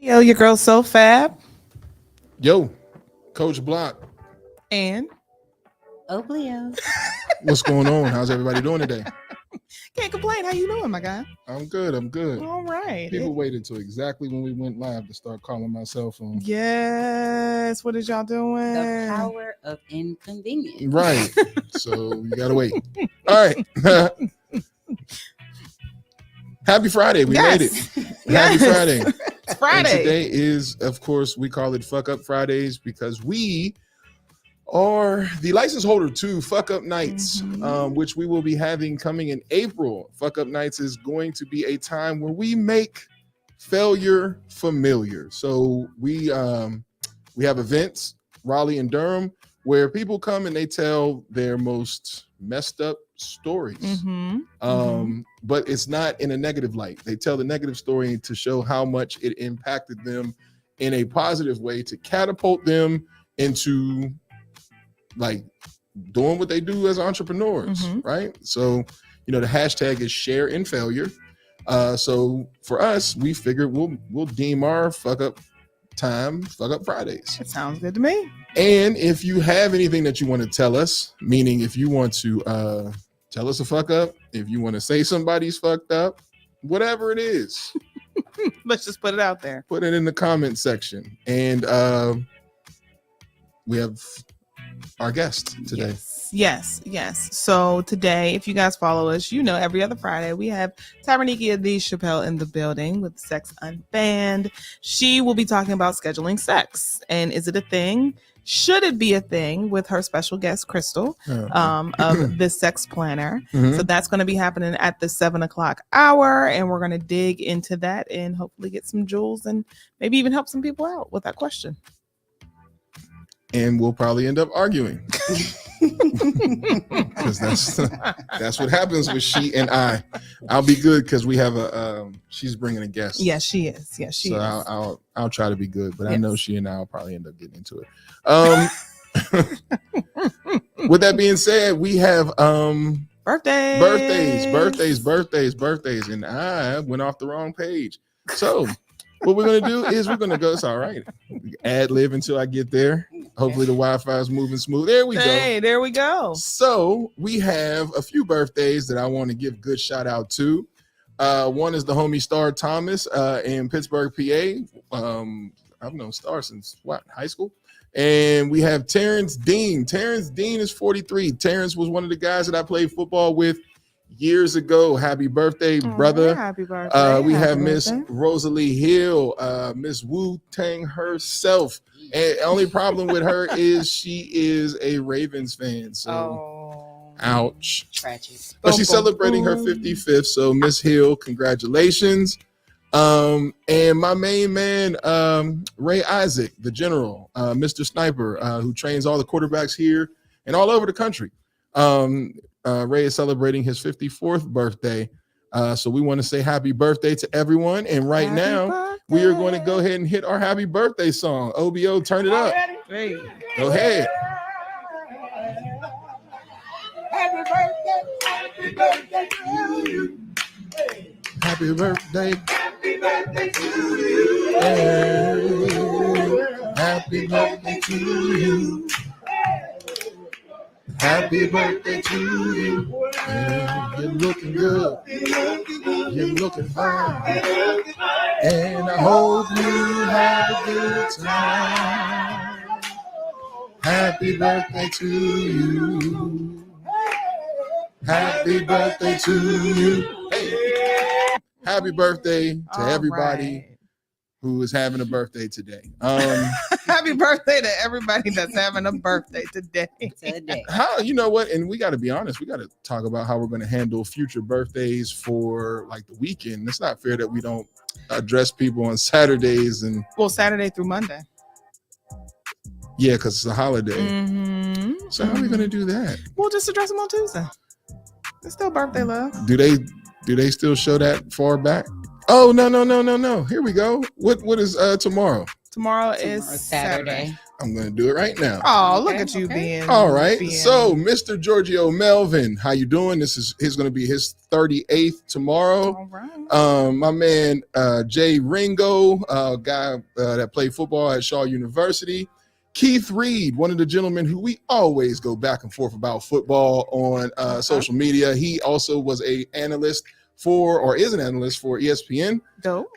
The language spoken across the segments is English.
Yo, your girl so fab. Yo, Coach Block, And Oblio. what's going on? How's everybody doing today? can't complain. How you doing, my guy? I'm good. I'm good. All right. People waited till exactly when we went live to start calling my cell phone. Yes. What is y'all doing? The power of inconvenience. Right. So you gotta wait. All right. Happy Friday. We made it. Yes. Happy Friday. It's Friday. And today is, of course, we call it Fuck Up Fridays because we are the license holder to Fuck Up Nights, which we will be having coming in April. Fuck Up Nights is going to be a time where we make failure familiar. So we have events, Raleigh and Durham, where people come and they tell their most messed up stories. But it's not in a negative light. They tell the negative story to show how much it impacted them in a positive way to catapult them into like doing what they do as entrepreneurs, right? So, the hashtag is share in failure. So for us, we figured we'll deem our fuck up time Fuck Up Fridays. It sounds good to me. And if you have anything that you want to tell us, meaning if you want to tell us a fuck up, if you want to say somebody's fucked up, whatever it is, Let's just put it out there. put it in the comment section. And we have our guest today. Yes. So today, if you guys follow us, every other Friday we have Tabernikia the Chappell in the building with Sex Unbanned. She will be talking about scheduling sex. And is it a thing? Should it be a thing with her special guest, Crystal, of the Sex Planner? So that's going to be happening at the 7:00 hour. And we're going to dig into that and hopefully get some jewels and maybe even help some people out with that question. And we'll probably end up arguing. Because that's what happens with she and I. I'll be good because we have she's bringing a guest. Yes, she is. So I'll try to be good, but I know she and I will probably end up getting into it. With that being said, we have birthdays, and I went off the wrong page. So what we're gonna do is we're gonna go. It's all right. Ad lib until I get there. Hopefully the Wi-Fi is moving smooth. There we go. Hey, there we go. So we have a few birthdays that I want to give good shout out to. One is the homie Star Thomas in Pittsburgh, PA. I've known Star since high school. And we have Terrence Dean. Terrence Dean is 43. Terrence was one of the guys that I played football with years ago. Happy birthday, brother. Happy birthday. We have Miss Rosalie Hill, Miss Wu Tang herself. And the only problem with her is she is a Ravens fan. So, ouch. Tragic. But she's celebrating her 55th. So, Miss Hill, congratulations. And my main man, Ray Isaac, the general, Mr. Sniper, who trains all the quarterbacks here and all over the country. Ray is celebrating his 54th birthday. So we want to say happy birthday to everyone. And right now, we are going to go ahead and hit our happy birthday song. OBO, turn it up. Hey. Go ahead. Happy birthday to you. Happy birthday. Happy birthday to you. Happy birthday to you. Happy birthday to you. You're looking good. You're looking fine. And I hope you have a good time. Happy birthday to you. Happy birthday to you. Hey. Happy birthday to everybody who is having a birthday today. Happy birthday to everybody that's having a birthday today. How, you know what? And we got to be honest. We got to talk about how we're going to handle future birthdays for like the weekend. It's not fair that we don't address people on Saturdays and Saturday through Monday. Yeah, because it's a holiday. So how are we going to do that? We'll just address them on Tuesday. It's still birthday love. Do they still show that far back? Oh, no. Here we go. What is tomorrow? Tomorrow is Tomorrow's Saturday. Saturday. I'm going to do it right now. Oh, look Okay, at you okay. being. All right. being- So, Mr. Giorgio Melvin, how you doing? This is going to be his 38th tomorrow. All right. My man Jay Ringo, guy that played football at Shaw University. Keith Reed, one of the gentlemen who we always go back and forth about football on social media. He also was an analyst is an analyst for ESPN. Dope.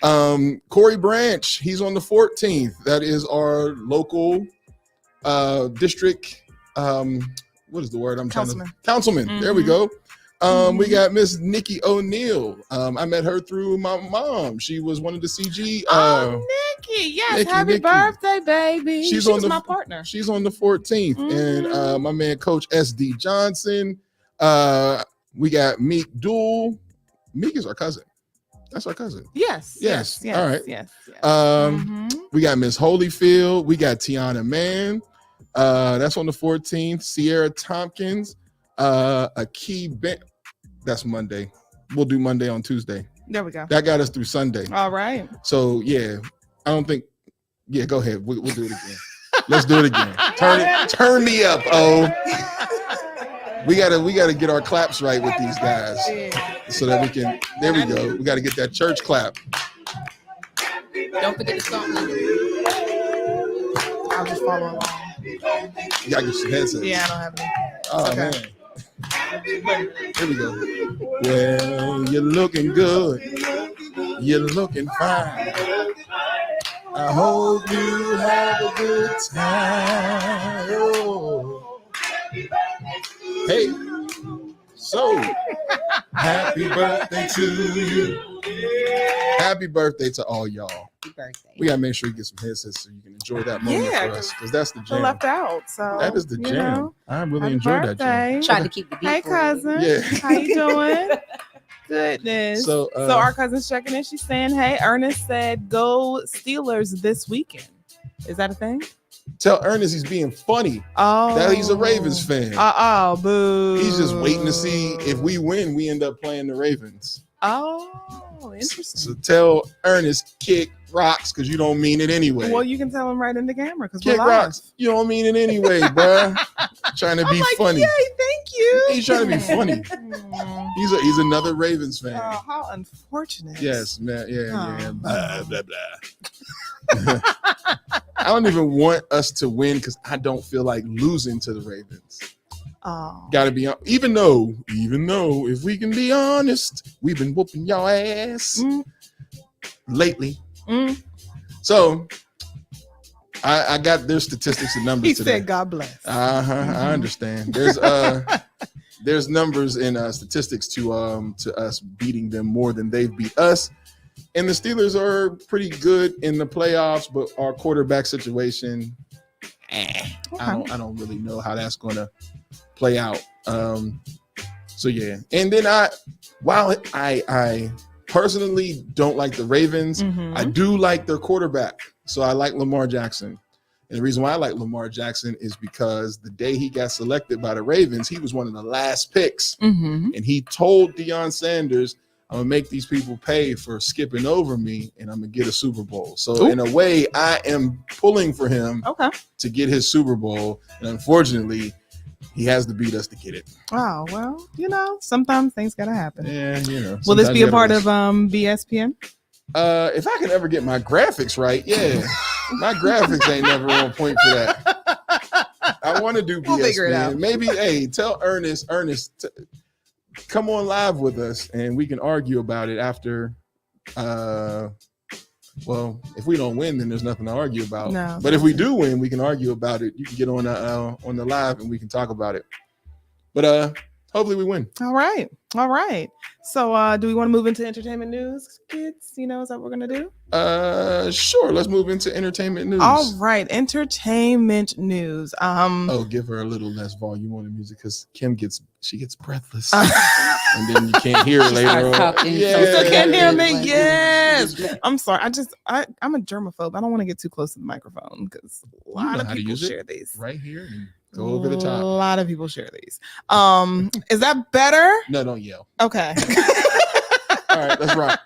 Corey Branch, he's on the 14th. That is our local district. What is the word I'm Councilman. Councilman. There we go. We got Miss Nikki O'Neill. I met her through my mom. She was one of the CG. Nikki, yes, Nikki, happy Nikki. birthday, baby. She's She on was the- my partner. She's on the 14th. And my man, Coach SD Johnson. We got Meek Duel. Meek is our cousin. That's our cousin. Yes. Yes. Yes. All right. Yes. Yes. We got Miss Holyfield. We got Tiana Mann. That's on the 14th. Sierra Tompkins. A key bent. That's Monday. We'll do Monday on Tuesday. There we go. That got us through Sunday. All right. So yeah, I don't think. Yeah, go ahead. We'll do it again. Let's do it again. Turn me up. Oh, we gotta get our claps right with these guys so that we can. There we go. We got to get that church clap. Don't forget the song. I'll just follow along. You gotta get some headsets. Yeah, I don't have any. Oh Okay. man. Here we go. Well, you're looking good. You're looking fine. I hope you have a good time. Oh. Hey, so happy birthday to you. Happy birthday to all y'all. Happy birthday. We gotta make sure you get some headsets so you can enjoy that moment Yeah, for us, because that's the Feel jam. left out. So That is the you jam. know, I really happy enjoyed that jam. birthday. Try to keep the beat. Hey, for you. cousin. Yeah. How you doing? Goodness. So, our cousin's checking in. She's saying, "Hey, Ernest said go Steelers this weekend. Is that a thing?" Tell Ernest he's being funny. Oh, That he's a Ravens fan. Boo. He's just waiting to see if we win. We end up playing the Ravens. Oh, interesting. So tell Ernest kick rocks because you don't mean it anyway. Well, you can tell him right in the camera because Kick we're live. rocks. You don't mean it anyway, bruh. Trying to I'm be like, funny. yay, thank you. He's trying to be funny. Mm. He's another Ravens fan. Oh, how unfortunate. Yes, man. Yeah. Oh. Blah, blah, blah. I don't even want us to win because I don't feel like losing to the Ravens. Oh. Gotta be even though if we can be honest, we've been whooping y'all ass lately. Mm. So I got their statistics and numbers He today. said, "God bless." I understand. There's numbers and statistics to us beating them more than they've beat us. And the Steelers are pretty good in the playoffs, but our quarterback situation, I don't really know how that's gonna play out. So yeah. And then while I personally don't like the Ravens, I do like their quarterback. So I like Lamar Jackson. And the reason why I like Lamar Jackson is because the day he got selected by the Ravens, he was one of the last picks. And he told Deion Sanders, I'm gonna make these people pay for skipping over me, and I'm gonna get a Super Bowl. So in a way, I am pulling for him to get his Super Bowl. And unfortunately, he has to beat us to get it. Oh, well, sometimes things gotta happen. Yeah, Will this sometimes be you a gotta part risk. of BSPN? If I can ever get my graphics right, yeah. My graphics ain't never on point for that. I want to do BSPN. We'll figure it out. Maybe, hey, tell Ernest, come on live with us and we can argue about it after. Well, if we don't win, then there's nothing to argue about. No. But if we do win, we can argue about it. You can get on the live and we can talk about it. But hopefully we win. All right. So do we want to move into entertainment news, kids? Is that what we're gonna do? Sure. Let's move into entertainment news. All right, entertainment news. Oh, give her a little less volume on the music because Kim gets breathless, and then you can't hear her later on. Talking, Yeah. You still can't hear me? Like- Yes. I'm sorry. I'm a germaphobe. I don't want to get too close to the microphone because a lot of how to people use it. share these. Right here and go over the A top. lot of people share these. Is that better? No, don't yell. Okay. All right, that's right.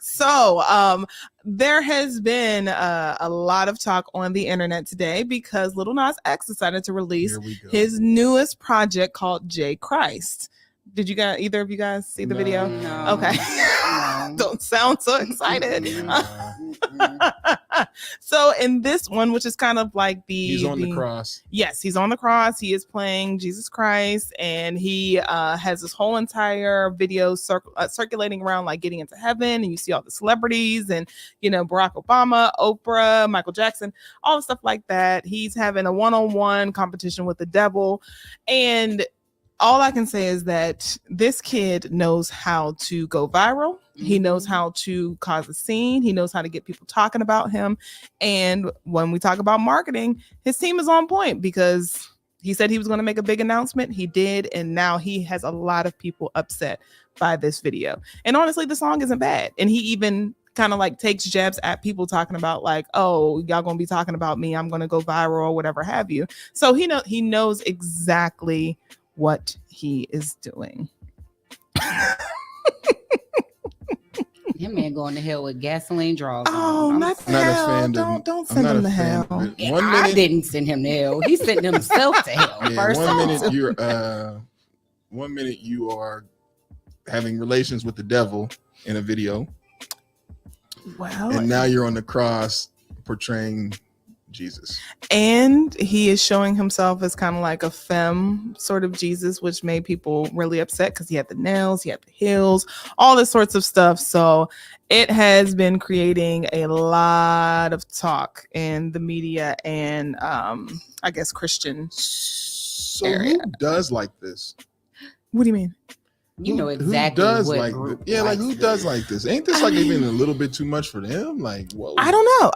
So, there has been a lot of talk on the internet today because Lil Nas X decided to release Here we go. his newest project called J Christ. Did you guys, either of you guys, see the video? No. Okay. No. Don't sound so excited. Nah. So in this one, which is kind of like He's on the cross. Yes, he's on the cross. He is playing Jesus Christ, and he has this whole entire video circulating around, like getting into heaven, and you see all the celebrities, and Barack Obama, Oprah, Michael Jackson, all the stuff like that. He's having a one-on-one competition with the devil, and all I can say is that this kid knows how to go viral. He knows how to cause a scene. He knows how to get people talking about him. And when we talk about marketing, his team is on point because he said he was going to make a big announcement. He did. And now he has a lot of people upset by this video. And honestly, the song isn't bad. And he even kind of like takes jabs at people talking about like, oh, y'all gonna be talking about me. I'm going to go viral or whatever have you. So he knows exactly what he is doing. Him man going to hell with gasoline draws. Oh, on. not I'm not a hell. fan. Don't send him to hell. One I minute, didn't send him to hell. He sent himself to hell. yeah, First one off. minute you're one minute you are having relations with the devil in a video, Well, and now you're on the cross portraying Jesus. and he is showing himself as kind of like a femme sort of Jesus, which made people really upset because he had the nails, he had the heels, all this sorts of stuff. So it has been creating a lot of talk in the media and I guess Christian. So area. who does like this? What do you mean? You know exactly who does what like group yeah, like likes who this. does like this? Ain't this like even a little bit too much for them? Like, whoa. I don't know.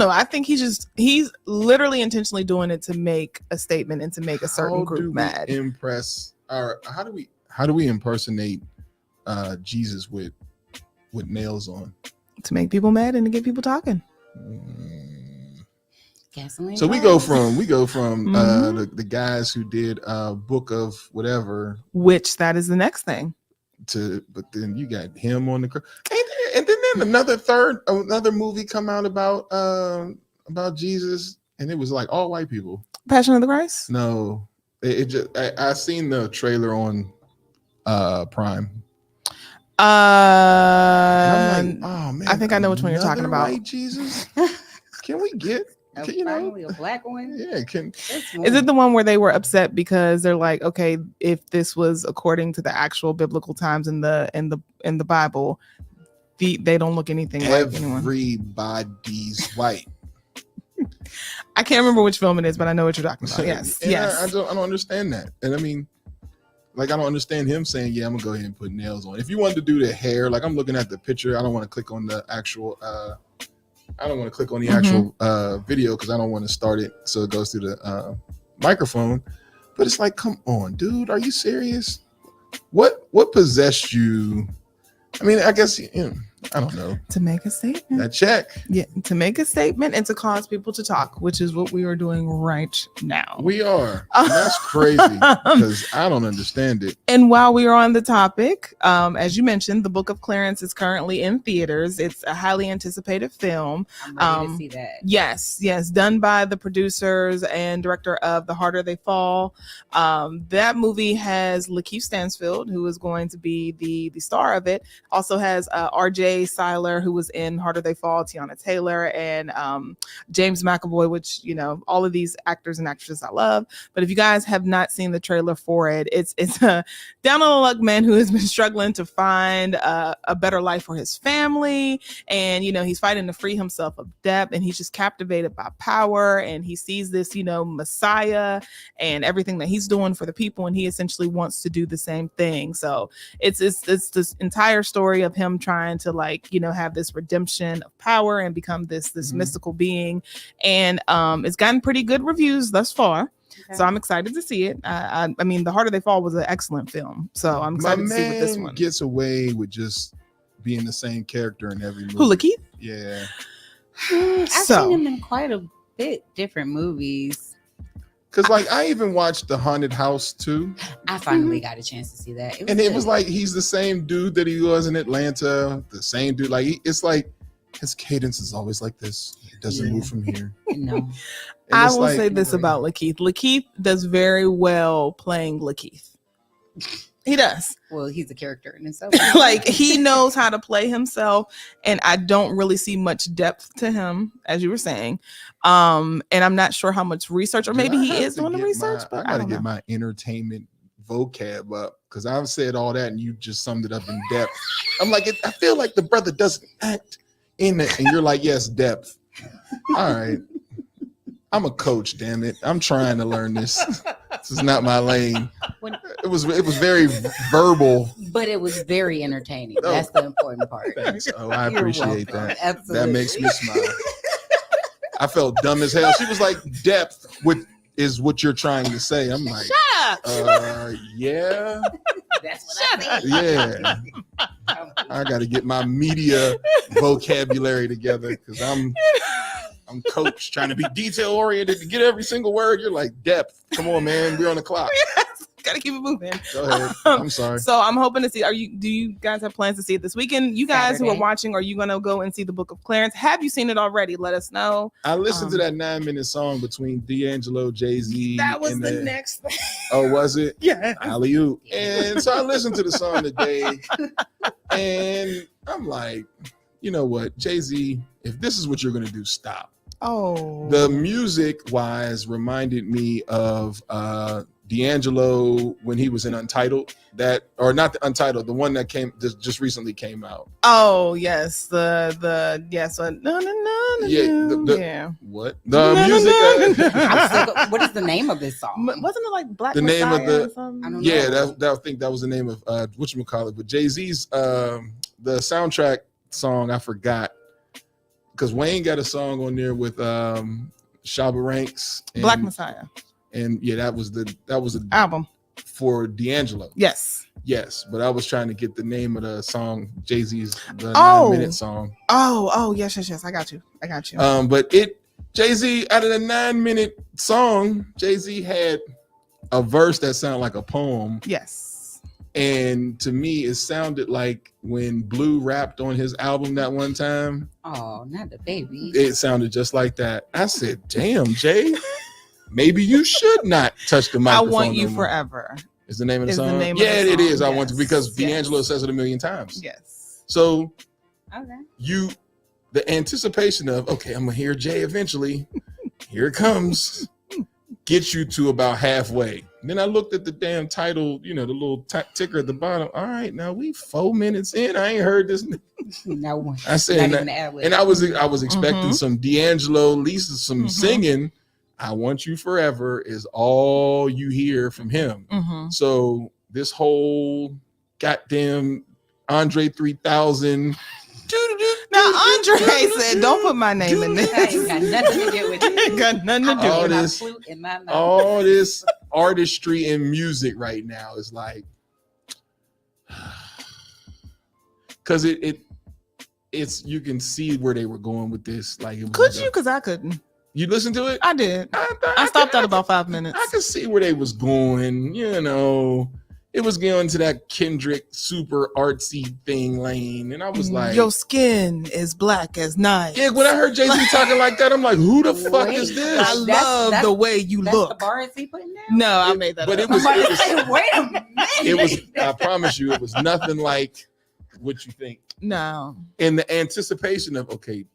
I think he's literally intentionally doing it to make a statement and to make a certain How group do we mad. impress or how do we impersonate Jesus with nails on? To make people mad and to get people talking. Gasoline So we draws. go from the guys who did Book of whatever Which that is the next thing. but then you got him on the and then another movie come out about Jesus, and it was like all white people. Passion of the Christ? No, it just I seen the trailer on Prime. And I'm like, oh man, I think I know which one you're talking another about. white Jesus. Can we get Finally a black one. yeah, Is it the one where they were upset because they're like, okay, if this was according to the actual biblical times in the Bible, they don't look anything like anyone. Everybody's white. I can't remember which film it is, but I know what you're talking about. Yes, And yes. I don't understand that. And I mean, like, I don't understand him saying, yeah, I'm gonna go ahead and put nails on. If you wanted to do the hair, like I'm looking at the picture, I don't want to click on the actual video because I don't want to start it so it goes through the microphone. But it's like, come on, dude, are you serious? What possessed you? I mean, I guess I don't know. To make a statement. That check. Yeah, to make a statement and to cause people to talk, which is what we are doing right now. We are. And that's crazy because I don't understand it. And while we are on the topic, as you mentioned, the Book of Clarence is currently in theaters. It's a highly anticipated film. I'm ready to see that. Yes, done by the producers and director of The Harder They Fall. That movie has Lakeith Stanfield, who is going to be the star of it. Also has RJ Seiler, who was in Harder They Fall, Tiana Taylor, and James McAvoy, which, all of these actors and actresses I love. But if you guys have not seen the trailer for it, it's a down on the luck man who has been struggling to find a better life for his family. And, he's fighting to free himself of debt, and he's just captivated by power. And he sees this, Messiah and everything that he's doing for the people. And he essentially wants to do the same thing. So it's this entire story of him trying to have this redemption of power and become this mystical being. And it's gotten pretty good reviews thus far. Okay. So I'm excited to see it. I mean, The Harder They Fall was an excellent film. So I'm excited to see what this one gets away with just being the same character in every movie. Who, Lakeith? Yeah. I've seen him in quite a bit different movies. Because like I even watched The Haunted House too. I finally got a chance to see that. It was like he's the same dude that he was in Atlanta. The same dude. Like it's like his cadence is always like this. It doesn't move from here. No. I will say this about Lakeith. Lakeith does very well playing Lakeith. He does. Well, he's a character in himself. Like he knows how to play himself, and I don't really see much depth to him, as you were saying. And I'm not sure how much research, or maybe he is doing the research. But I gotta get my entertainment vocab up because I've said all that and you just summed it up in depth. I'm like, I feel like the brother doesn't act in it, and you're like, yes, depth. All right. I'm a coach, damn it. I'm trying to learn this. This is not my lane. It was very verbal. But it was very entertaining. Oh. That's the important part. Thanks. Oh, I appreciate that. Absolutely. That makes me smile. I felt dumb as hell. She was like, depth is what you're trying to say. I'm like, yeah. That's what I think. Yeah. I got to get my media vocabulary together because I'm coach trying to be detail oriented to get every single word. You're like, depth. Come on, man. We're on the clock. Gotta keep it moving. Go ahead. I'm sorry. So I'm hoping to see. Do you guys have plans to see it this weekend? You guys Saturday. who are watching, are you gonna go and see the Book of Clarence? Have you seen it already? Let us know. I listened to that 9-minute song between D'Angelo, Jay-Z. That was the next thing. Oh, was it? Yeah. Alley-oop. And so I listened to the song today, and I'm like, you know what, Jay-Z, if this is what you're gonna do, stop. Oh. The music wise reminded me of D'Angelo when he was in Untitled, the one that came just recently came out. Oh yes, no. Yeah. What the music? What is the name of this song? Wasn't it like Black? The name of the I don't know. I think that was the name of whatchamacallit. But Jay-Z's the soundtrack song I forgot because Wayne got a song on there with Shabba Ranks, Black Messiah. And yeah, that was the album for D'Angelo. Yes, but I was trying to get the name of the song, Jay-Z's 9-minute song. Oh, yes. I got you. But Jay-Z out of the 9-minute song, Jay-Z had a verse that sounded like a poem. Yes. And to me, it sounded like when Blue rapped on his album that one time. Oh, not the baby. It sounded just like that. I said, damn, Jay. Maybe you should not touch the microphone. I Want You Forever. Is the name of the song? It is. I Want to, because D'Angelo says it a million times. Yes. So okay. The anticipation of, okay, I'm gonna hear Jay eventually. Here it comes. Get you to about halfway. And then I looked at the damn title, the little ticker at the bottom. All right, now we 4 minutes in. I ain't heard this. No, I said, and I was expecting some D'Angelo, Lisa, some singing. I Want You Forever is all you hear from him. So this whole goddamn Andre 3000. Now Andre said, "Don't put my name in this." Got nothing to do with it. Got nothing to do with all this artistry in music right now is like, because it's you can see where they were going with this. Like, could you? Because I couldn't. You listened to it? I did. I stopped at about 5 minutes. I could see where they was going. It was going to that Kendrick super artsy thing lane, and I was like, "Your skin is black as night." Yeah, when I heard Jay-Z talking like that, I'm like, "Who the fuck is this?" I love the way you look. The bars he putting down? No, I made that. But up. Wait a minute. It was. I promise you, it was nothing like what you think. No. In the anticipation of, okay,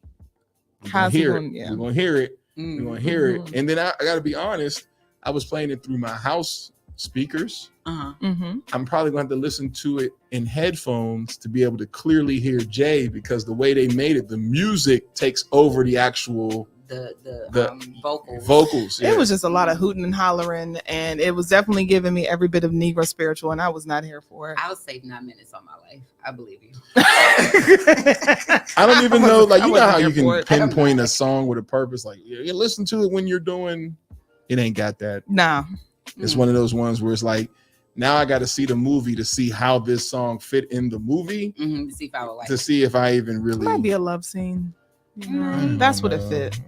we're gonna hear it. We're gonna hear it. And then I got to be honest. I was playing it through my house speakers. I'm probably going to have to listen to it in headphones to be able to clearly hear Jay, because the way they made it, the music takes over the actual vocals. It was just a lot of hooting and hollering, and it was definitely giving me every bit of Negro spiritual, and I was not here for it. I'll save 9 minutes on my life. I believe you. I don't even know, like, you know how you can pinpoint a song with a purpose, like you listen to it when you're doing it. Ain't got that. Nah. It's one of those ones where it's like, now I got to see the movie to see how this song fit in the movie, to see if I even really. It might be a love scene. That's what it fit.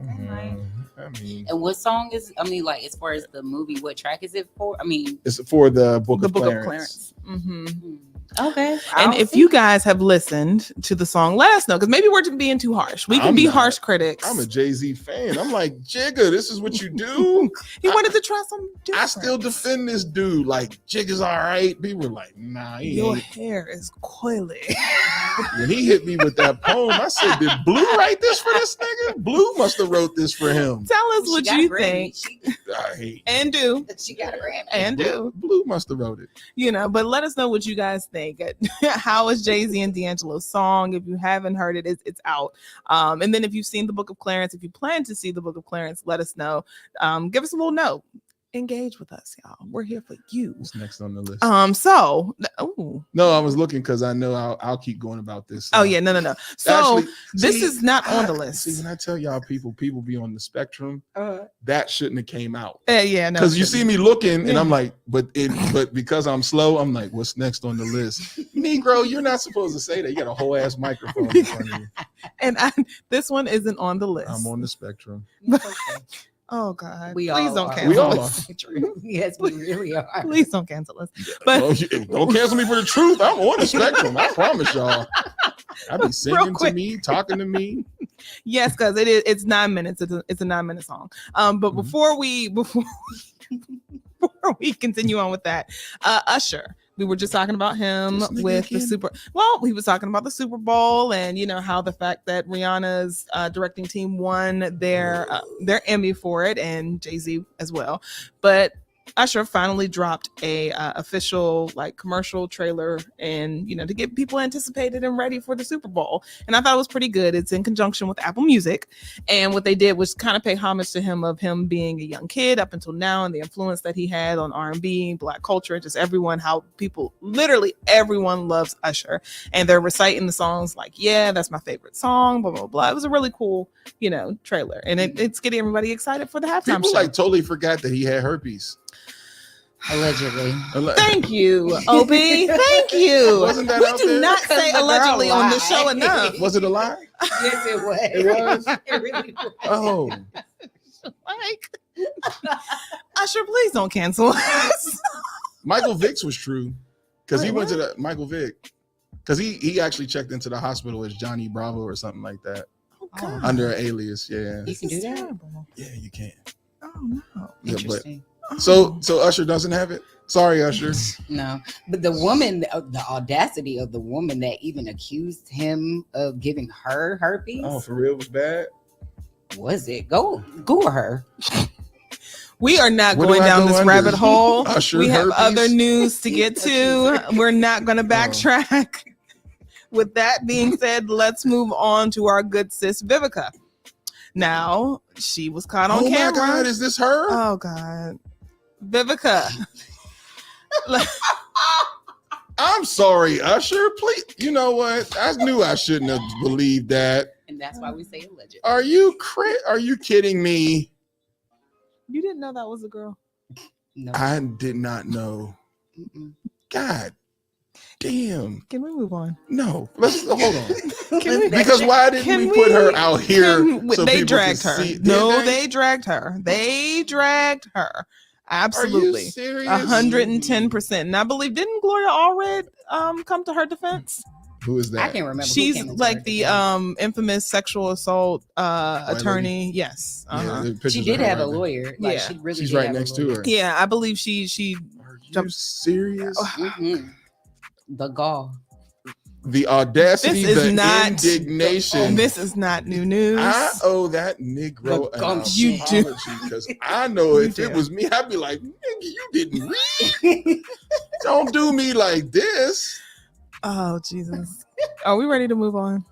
I mean, And what song is? I mean, like as far as the movie, what track is it for? I mean, it's for the Book The of Book Clarence. of Clarence. okay. And I'll if see. you guys have listened to the song, let us know, because maybe we're being too harsh. We can I'm be not. harsh critics. I'm a Jay-Z fan. I'm like, Jigga, this is what you do. He wanted to try some different. I still defend this dude. Like, Jigga's all right. People were like, nah, he Your ain't. hair is coily. When he hit me with that poem, I said, did Blue write this for this nigga? Blue must have wrote this for him. Tell us She what got a you Grammy. think I hate and do. She got a Grammy. And do. Blue must have wrote it. You know, but let us know what you guys think. How is Jay-Z and D'Angelo's song? If you haven't heard it, it's out. And then if you've seen the Book of Clarence, if you plan to see the Book of Clarence, let us know. Give us a little note. Engage with us, y'all. We're here for you. What's next on the list? No, I was looking because I know I'll keep going about this. oh yeah, no. So Actually, this see, is not on the list. See, when I tell y'all people be on the spectrum, that shouldn't have came out. Yeah, no. Because you see me looking and I'm like, but because I'm slow, I'm like, what's next on the list? Negro, you're not supposed to say that. You got a whole ass microphone in front of you. And this one isn't on the list. I'm on the spectrum. Oh God! We Please all don't are. cancel We all us. Yes, we really are. Please don't cancel us. But Don't cancel me for the truth. I'm on the spectrum. I promise y'all. I be singing to quick. me, talking to me. yes, because it's 9 minutes. It's a 9-minute song. But before we continue on with that, Usher. We were just talking about him This nigga with the again? he was talking about the Super Bowl and how the fact that Rihanna's directing team won their Emmy for it, and Jay-Z as well. But Usher finally dropped a official commercial trailer, and to get people anticipated and ready for the Super Bowl. And I thought it was pretty good. It's in conjunction with Apple Music, and what they did was kind of pay homage to him of him being a young kid up until now and the influence that he had on R&B, Black culture, and just everyone. How literally everyone loves Usher, and they're reciting the songs like, "Yeah, that's my favorite song." Blah blah blah. It was a really cool trailer, and it's getting everybody excited for the halftime People show. totally forgot that he had herpes. Allegedly. Thank you, Obi. Thank you. Wasn't that we out do there? not say The girl allegedly on the lied. show enough. Was it a lie? Yes, it was. It was? It really was. Oh, Like, Usher, please don't cancel us. Michael Vick's was true because he Wait, went to the Michael Vick because he actually checked into the hospital as Johnny Bravo or something like that Oh, under an alias. Yeah, You this can is do that? terrible. yeah, you can. Oh no. Yeah, but Interesting. so Usher doesn't have it. Sorry, Usher. No, but the woman, the audacity of the woman that even accused him of giving her herpes. Oh, for real, it was bad. Was it? Go Google her. We are not Where going do I down go this under? rabbit hole. Usher We have herpes? other news to get to. We're not going to backtrack. With that being said, let's move on to our good sis Vivica. Now, she was caught on Oh camera. my God, is this her? Oh God. Vivica. I'm sorry, Usher. Please, you know what? I knew I shouldn't have believed that. And that's why we say alleged. Are you kidding me? You didn't know that was a girl. No. I did not know. Mm-mm. God damn. Can we move on? No, let's hold on. Can we, Because why didn't we put her out here? So they people dragged could her. see? Did No, they dragged her. They dragged her. Are Absolutely. you serious? 110%. And I believe, didn't Gloria Allred come to her defense? Who is I that? can't remember. who She's came into like her the defense. infamous sexual assault attorney. Yes. Yeah, Uh-huh. the pictures She of did her have a right there. lawyer. Like, Yeah. she really She's did right have a next to lawyer. her. Yeah, I believe she Are you jumped- serious? Mhm. The gall. The audacity, This is the not- indignation. this is not new news. I owe that Negro The an gumption. You do. apology because I know You if do. it was me, I'd be like, nigga, you didn't read. Don't do me like this. Oh Jesus. Are we ready to move on?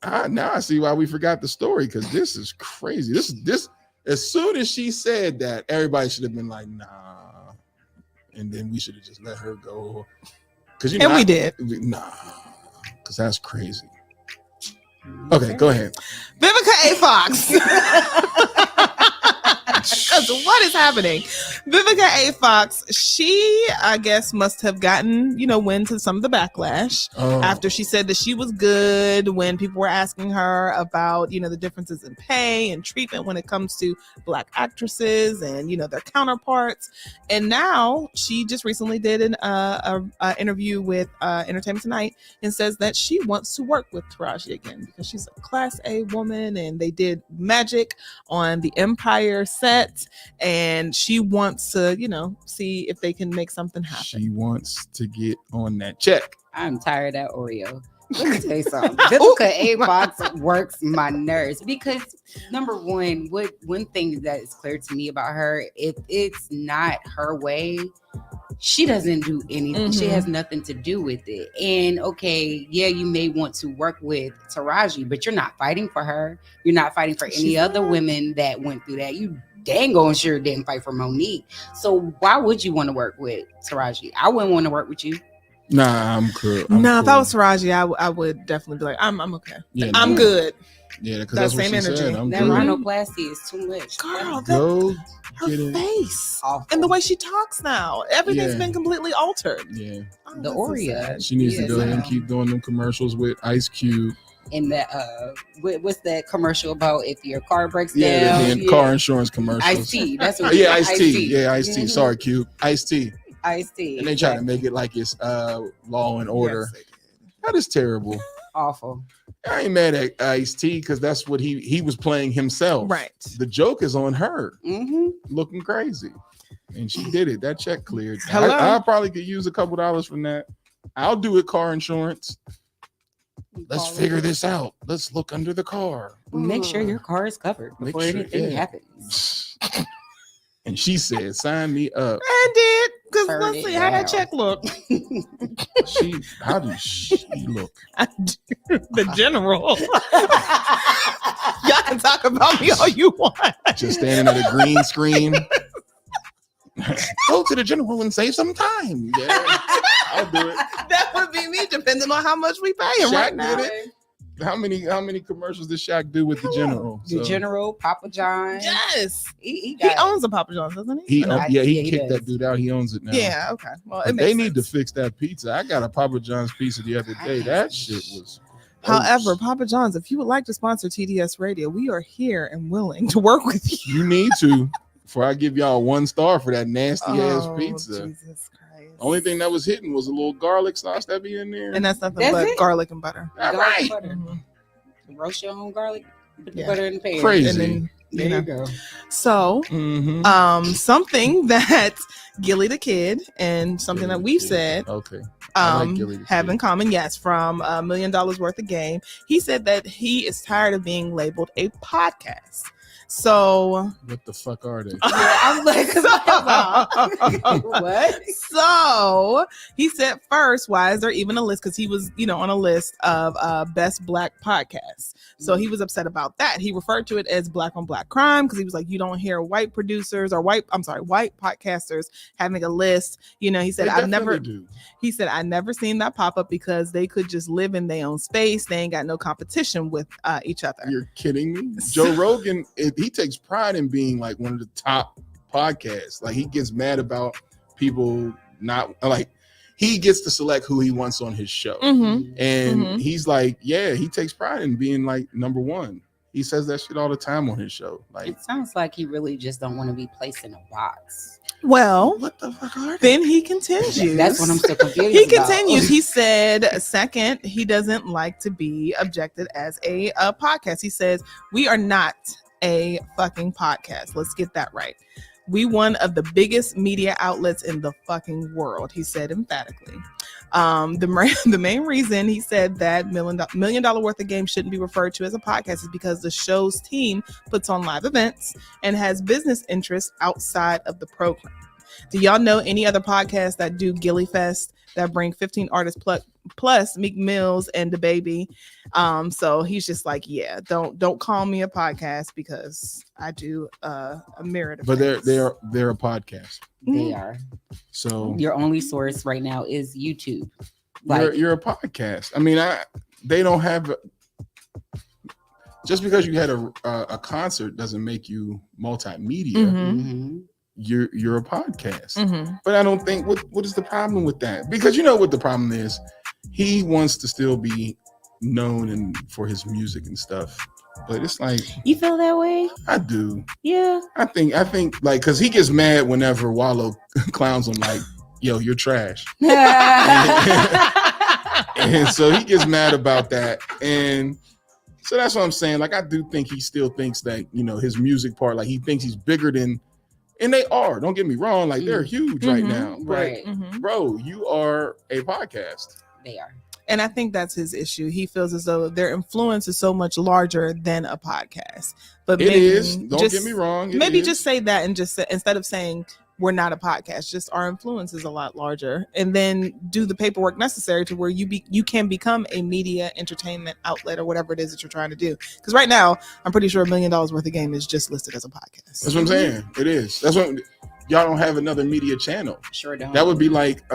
Now I see why we forgot the story because this is crazy. This as soon as she said that, everybody should have been like, nah, and then we should have just let her go. Because And we did. Nah, because that's crazy. Okay, go ahead. Vivica A. Fox. Because what is happening? Vivica A. Fox, she, I guess, must have gotten, wind to some of the backlash after she said that she was good when people were asking her about, the differences in pay and treatment when it comes to Black actresses and, their counterparts. And now she just recently did an interview with Entertainment Tonight and says that she wants to work with Taraji again because she's a Class A woman and they did Magic on the Empire set, and she wants to, see if they can make something happen. She wants to get on that check. I'm tired of that Oreo. Let me tell you something. Vivica A. Fox works my nerves because number one thing that is clear to me about her, if it's not her way, she doesn't do anything. She has nothing to do with it. And okay, yeah, you may want to work with Taraji, but you're not fighting for her. You're not fighting for any other women that went through that. You dang on sure didn't fight for Monique. So why would you want to work with Taraji? I wouldn't want to work with you. Nah, I'm cool. If I was Taraji, I would definitely be like, I'm okay. Yeah, I'm good. Yeah, because that's what she energy. said. I'm that good. rhinoplasty is too much. Girl, her face Awful. and the way she talks now, everything's been completely altered. Yeah, the Oreo. she needs to go ahead and keep doing them commercials with Ice Cube. And that what's that commercial about if your car breaks down? Yeah, car insurance commercials. Ice-T. That's what. Ice-T. Yeah, Ice-T. Sorry, Cube. Ice-T. Ice-T. And they try to make it like it's Law and Order. Yes, that is terrible. Awful. I ain't mad at Ice-T because that's what he was playing himself. Right. The joke is on her, Mm-hmm. looking crazy, and she did it. That check cleared. Hello. I probably could use a couple dollars from that. I'll do it. Car insurance. Let's figure this out. Let's look under the car. Make sure your car is covered before anything happens. And she said, "Sign me up." I did, because Turn let's it see how that down. check look. How does she look? I do. The general. Y'all can talk about me all you want. Just standing at a green screen. Go to the general and save some time. Yeah, I'll do it. That would be me, depending on how much we pay him Shaq right now. did it. How many commercials did Shaq do with the general? The General, Papa John. Yes. He He owns a Papa John's, doesn't he? He kicked does. that dude out. He owns it now. Yeah, okay. Well, But they need to fix that pizza. I got a Papa John's pizza the other day. That shit was. However, Papa John's, if you would like to sponsor TDS Radio, we are here and willing to work with you. You need to. Before I give y'all 1 star for that nasty ass pizza. Jesus Christ. Only thing that was hitting was a little garlic sauce that be in there. And that's nothing That's but it? garlic and butter. All Garlic right. butter. Mhm. Roast your own garlic. Put the Yeah. butter in the pan. Crazy. And then, There you go. So, Mhm. something that Gilly the Kid and something that we've said Okay. I like Gilly the have Kid. in common, yes, from $1 million worth of game. He said that he is tired of being labeled a podcast. So What the fuck are they? Yeah, I'm like, what? So he said, first, why is there even a list? Because he was, on a list of best Black podcasts. So he was upset about that. He referred to it as Black on Black crime because he was like, you don't hear white producers or white podcasters having a list. He said, They I've never. definitely do. He said, I never seen that pop up because they could just live in their own space. They ain't got no competition with each other. You're kidding me? Joe Rogan, he takes pride in being like one of the top podcasts. Like he gets mad about people not like he gets to select who he wants on his show. Mhm. And Mhm. he's like, yeah, he takes pride in being like number one. He says that shit all the time on his show. Like, It sounds like he really just don't want to be placed in a box. Well, what the fuck are they? then he continues. That's what I'm so confused He about. continues. He said, second, he doesn't like to be objected as a podcast. He says, we are not a fucking podcast. Let's get that right. We one of the biggest media outlets in the fucking world, he said emphatically. The main reason he said that $1 million worth of game shouldn't be referred to as a podcast is because the show's team puts on live events and has business interests outside of the program. Do y'all know any other podcasts that do Gilly Fest that bring 15 artists plus Meek Mills and DaBaby? So he's just like, yeah, don't call me a podcast because I do a myriad of But things. they're a podcast. They are. So Your only source right now is YouTube. Like, you're a podcast. I mean, they don't have just because you had a concert doesn't make you multimedia. Mhm. You're a podcast. Mhm. But I don't think what is the problem with that? Because you know what the problem is. He wants to still be known and for his music and stuff. But it's like You feel that way? I do. Yeah. I think like because he gets mad whenever Wallow clowns him like, yo, you're trash. And so he gets mad about that. And so that's what I'm saying. Like I do think he still thinks that, you know, his music part, like he thinks he's bigger than, and they are, don't get me wrong, like they're huge right now. Right. But bro, you are a podcast. They are. And I think that's his issue. He feels as though their influence is so much larger than a podcast. But It is. Don't get me wrong. Maybe just say that and just say, instead of saying we're not a podcast, just our influence is a lot larger, and then do the paperwork necessary to where you can become a media entertainment outlet or whatever it is that you're trying to do. Because right now, I'm pretty sure $1 million worth of game is just listed as a podcast. That's what I'm saying. It is. That's what y'all don't have another media channel. Sure don't. That would be like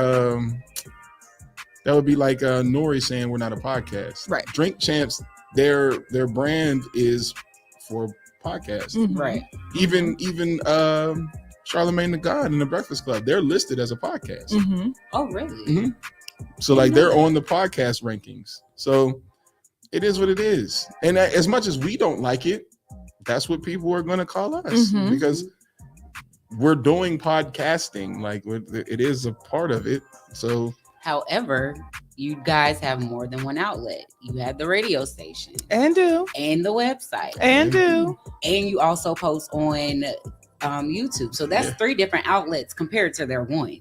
Nori saying we're not a podcast. Right. Drink Champs, their brand is for podcasts. Right. Even Charlemagne the God and the Breakfast Club, they're listed as a podcast. Oh, really? So like they're on the podcast rankings. So it is what it is. And as much as we don't like it, that's what people are going to call us because we're doing podcasting. Like it is a part of it. So however, you guys have more than one outlet. You have the radio station and the website and you also post on YouTube. So that's 3 different outlets compared to their one.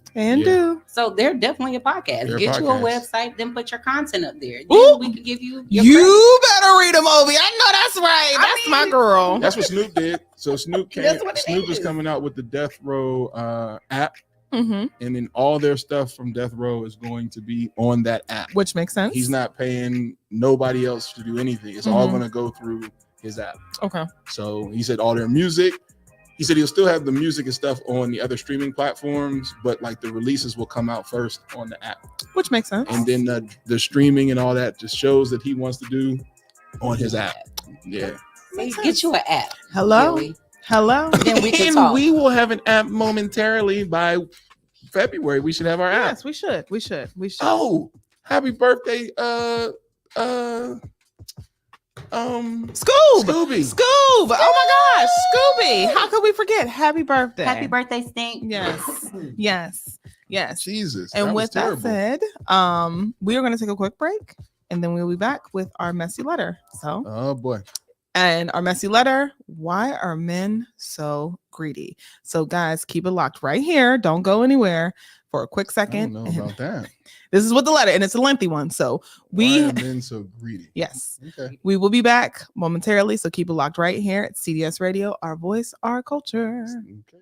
So they're definitely a podcast. Get you a website, then put your content up there. Then we can give you your you better read them, Obi. I know that's right. That's my girl. That's what Snoop did. So Snoop is coming out with the Death Row app. And then all their stuff from Death Row is going to be on that app, which makes sense. He's not paying nobody else to do anything. It's all going to go through his app. Okay. So he said all their music. He said he'll still have the music and stuff on the other streaming platforms, but like the releases will come out first on the app, which makes sense. And then the streaming and all that just shows that he wants to do on his app. Yeah. Get you an app. Hello. Really. Hello. Then we can and talk. We will have an app momentarily by February. We should have our app. Yes, we should. Oh, happy birthday, Scooby. Oh my gosh, Scooby. How could we forget? Happy birthday. Happy birthday, Stink. Yes. Jesus. And with that said, we are going to take a quick break and then we'll be back with our messy letter. So, oh boy. And our messy letter, why are men so greedy? So guys, keep it locked right here. Don't go anywhere for a quick second. I don't know about that. This is what the letter, and it's a lengthy one. So why are men so greedy? Yes. Okay. We will be back momentarily. So keep it locked right here at CDS Radio, our voice, our culture. Okay.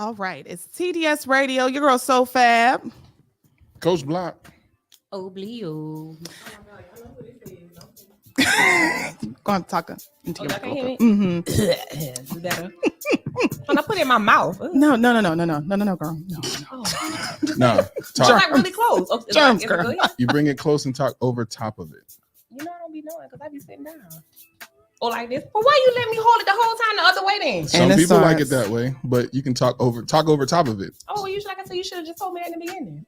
All right, it's TDS Radio. Your girl So Fab. Coach Block. Oblio. Going to talk into Oh, your y'all can't hear me? Mm-hmm. You better. When I put it in my mouth. No, girl. No. Oh. No, It's talk. like really close. Oh, is Germs, it girl. good? You bring it close and talk over top of it. You know I don't be knowing because I be sitting down. Or like this. But why you let me hold it the whole time the other way then? Some it people like starts. it that way, but you can talk over top of it. Oh, you should, like I said, you should have just told me that in the beginning.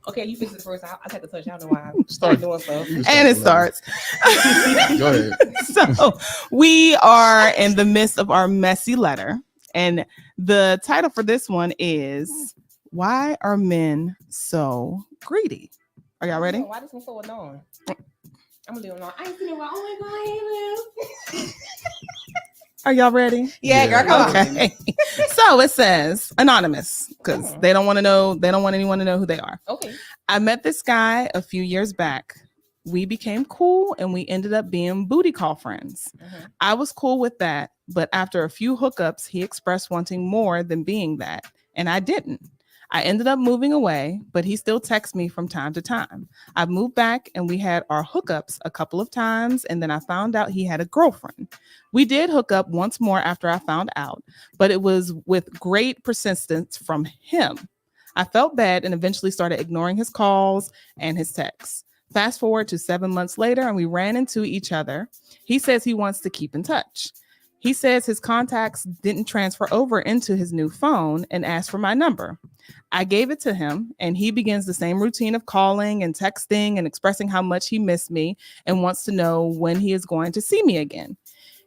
Okay, you fix it first. I'll take a touch. I don't know why I'm Start. doing stuff. You can And it start starts. Go ahead. So we are in the midst of our messy letter. And the title for this one is Why Are Men So Greedy? Are y'all ready? Why this one so annoying? I'm gonna leave it alone. I ain't sitting around. Oh my God, hey, Are y'all ready? yeah, Yeah. girl, come on. Okay. So it says anonymous because they don't want to know. They don't want anyone to know who they are. Okay. I met this guy a few years back. We became cool and we ended up being booty call friends. Mhm. I was cool with that, but after a few hookups, he expressed wanting more than being that, and I didn't. I ended up moving away, but he still texts me from time to time. I moved back and we had our hookups a couple of times, and then I found out he had a girlfriend. We did hook up once more after I found out, but it was with great persistence from him. I felt bad and eventually started ignoring his calls and his texts. Fast forward to 7 months later, and we ran into each other. He says he wants to keep in touch. He says his contacts didn't transfer over into his new phone and asked for my number. I gave it to him, and he begins the same routine of calling and texting and expressing how much he missed me and wants to know when he is going to see me again.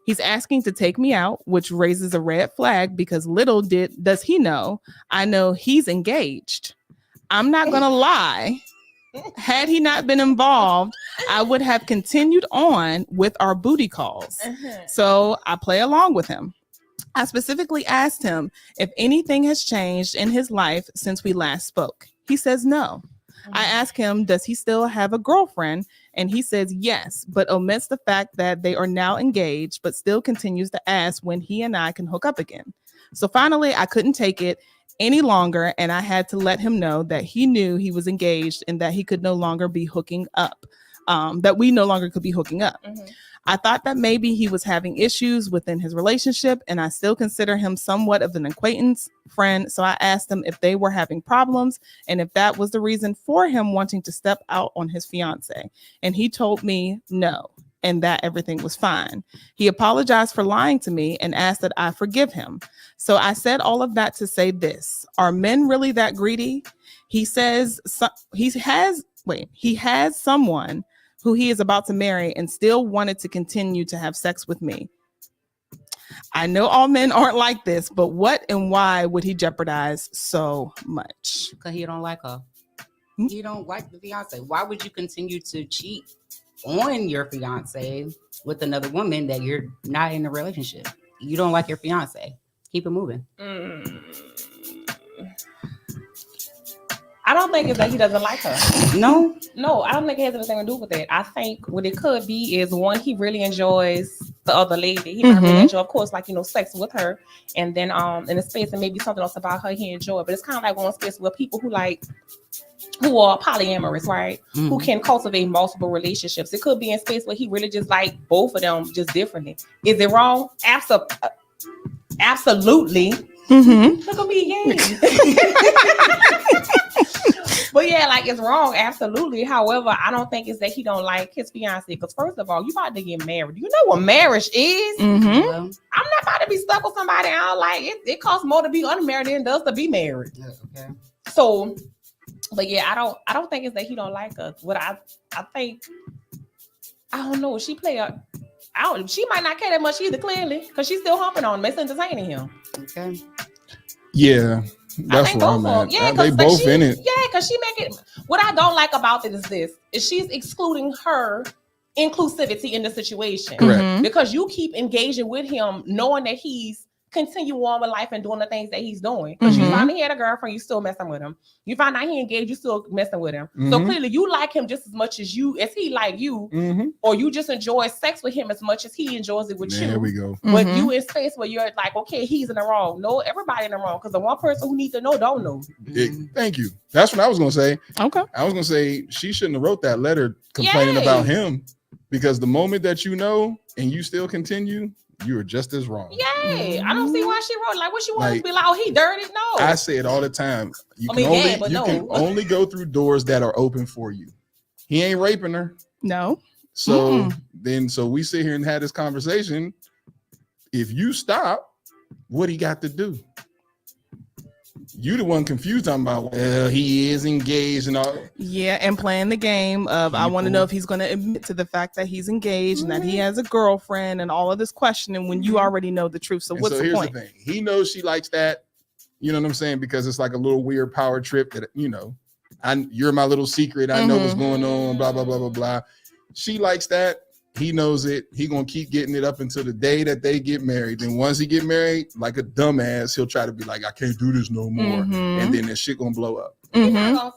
He's asking to take me out, which raises a red flag because little does he know, I know he's engaged. I'm not going to lie. Had he not been involved, I would have continued on with our booty calls. So I play along with him. I specifically asked him if anything has changed in his life since we last spoke. He says no. I ask him, does he still have a girlfriend? And he says yes, but omits the fact that they are now engaged, but still continues to ask when he and I can hook up again. So finally, I couldn't take it any longer, and I had to let him know that he knew he was engaged and that he could no longer be hooking up, that we no longer could be hooking up. Mhm. I thought that maybe he was having issues within his relationship, and I still consider him somewhat of an acquaintance friend. So I asked him if they were having problems and if that was the reason for him wanting to step out on his fiance. And he told me no, and that everything was fine. He apologized for lying to me and asked that I forgive him. So I said all of that to say this: are men really that greedy? He says he has someone who he is about to marry and still wanted to continue to have sex with me. I know all men aren't like this, but what and why would he jeopardize so much? Because he don't like her. You don't like the fiance. Why would you continue to cheat on your fiance with another woman that you're not in a relationship? You don't like your fiance. Keep it moving. I don't think it's that he doesn't like her. No, No, I don't think it has anything to do with it. I think what it could be is one, he really enjoys the other lady. He might really enjoy, of course, like, sex with her. And then in a space and maybe something else about her he enjoyed. But it's kind of like one space where people who are polyamorous, right? Mm-hmm. Who can cultivate multiple relationships. It could be in space where he really just like both of them just differently. Is it wrong? Absolutely. Mm-hmm. Look at me, yay. But yeah, like, it's wrong, absolutely. However, I don't think it's that he don't like his fiance. Because first of all, you about to get married. You know what marriage is? Mm-hmm. Well, I'm not about to be stuck with somebody I don't like. It costs more to be unmarried than it does to be married. okay. So, but yeah, I don't think it's that he don't like us. What I think, I don't know. She she might not care that much either, clearly, because she's still humping on him. It's entertaining him. Okay. Yeah, that's where I'm at. Yeah, They both in it. Yeah, because she make it. What I don't like about it is she's excluding her inclusivity in the situation. Correct. Mm-hmm. Because you keep engaging with him knowing that he's continue on with life and doing the things that he's doing. Because you finally had a girlfriend, you still messing with him. You find out he engaged, you still messing with him. So clearly you like him just as much as he like you, or you just enjoy sex with him as much as he enjoys it with you. There we go. But you in space where you're like, okay, he's in the wrong. No, everybody in the wrong. Because the one person who needs to know don't know. Thank you. That's what I was gonna say. Okay. I was gonna say she shouldn't have wrote that letter complaining about him, because the moment that you know and you still continue, you are just as wrong. Yay. I don't see why she wrote like what she wants to be like, oh, he dirty. No. I say it all the time. You can only go through doors that are open for you. He ain't raping her. No. So so we sit here and have this conversation. If you stop, what he got to do? You the one confused talking about, well, he is engaged and all. Yeah, and playing the game of I want to know if he's going to admit to the fact that he's engaged and that he has a girlfriend and all of this questioning when you already know the truth. So what's the point? The thing. He knows she likes that. You know what I'm saying? Because it's like a little weird power trip that, you're my little secret. I know what's going on, blah, blah, blah, blah, blah. She likes that. He knows it. He gonna keep getting it up until the day that they get married. Then once he get married, like a dumbass, he'll try to be like, I can't do this no more. And then that shit gonna blow up. He's not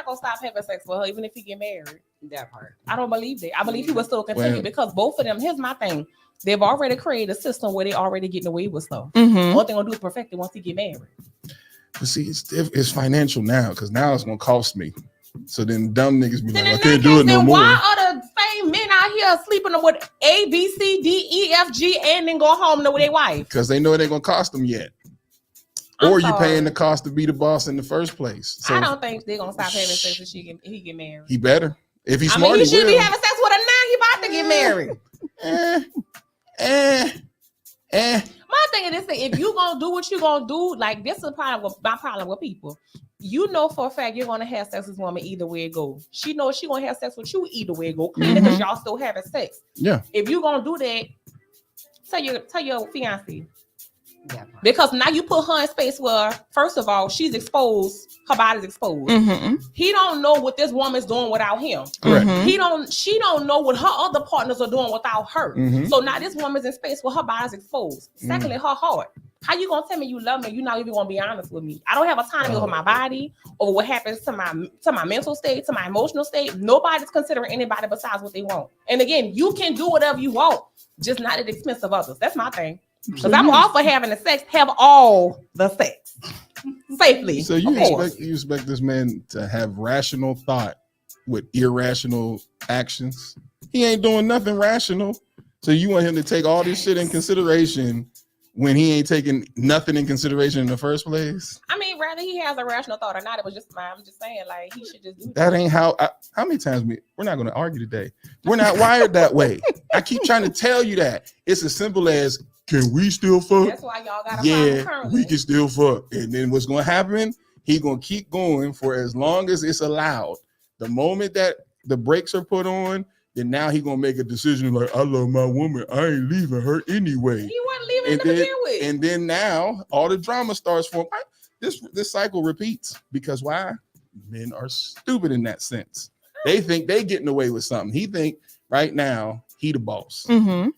gonna stop having sex with her even if he get married. That part. I don't believe that. I believe he will still continue because both of them, here's my thing. They've already created a system where they already getting away with stuff. One thing gonna do is perfect it once he get married. But see, it's financial now, because now it's gonna cost me. So then dumb niggas be like, I can't do it no more. Why are the same men out here sleeping with A, B, C, D, E, F, G, and then go home with their wife? Because they know it ain't gonna cost them yet. Or you paying the cost to be the boss in the first place. So, I don't think they're gonna stop having sex if he get married. He better. If he's smart, he should be having sex with her now. He about to get married. My thing is this thing, if you gonna do what you gonna do, like this is my problem with people. You know for a fact you're gonna have sex with this woman either way it goes. She knows she gonna have sex with you either way it go, clearly because y'all still having sex. Yeah. If you gonna do that, tell your fiance. Yeah. Because now you put her in space where, first of all, she's exposed, her body's exposed. He don't know what this woman's doing without him. She don't know what her other partners are doing without her. So now this woman's in space where her body's exposed. Secondly, her heart. How you gonna tell me you love me? You're not even gonna be honest with me. I don't have a time over my body or what happens to my mental state, to my emotional state. Nobody's considering anybody besides what they want. And again, you can do whatever you want, just not at the expense of others. That's my thing. Because I'm all for having the sex, have all the sex safely. So you expect this man to have rational thought with irrational actions? He ain't doing nothing rational. So you want him to take all this shit in consideration when he ain't taking nothing in consideration in the first place? I mean, rather he has a rational thought or not, it was just I'm just saying, like, he should just do that. Ain't how many times we're not going to argue today. We're not wired that way. I keep trying to tell you that. It's as simple as, can we still fuck? That's why y'all got a we can still fuck. And then what's going to happen? He going to keep going for as long as it's allowed. The moment that the brakes are put on, then now he going to make a decision like, I love my woman. I ain't leaving her anyway. He wasn't leaving to begin with. And then now all the drama starts for this cycle repeats. Because why? Men are stupid in that sense. They think they getting away with something. He think right now he the boss. And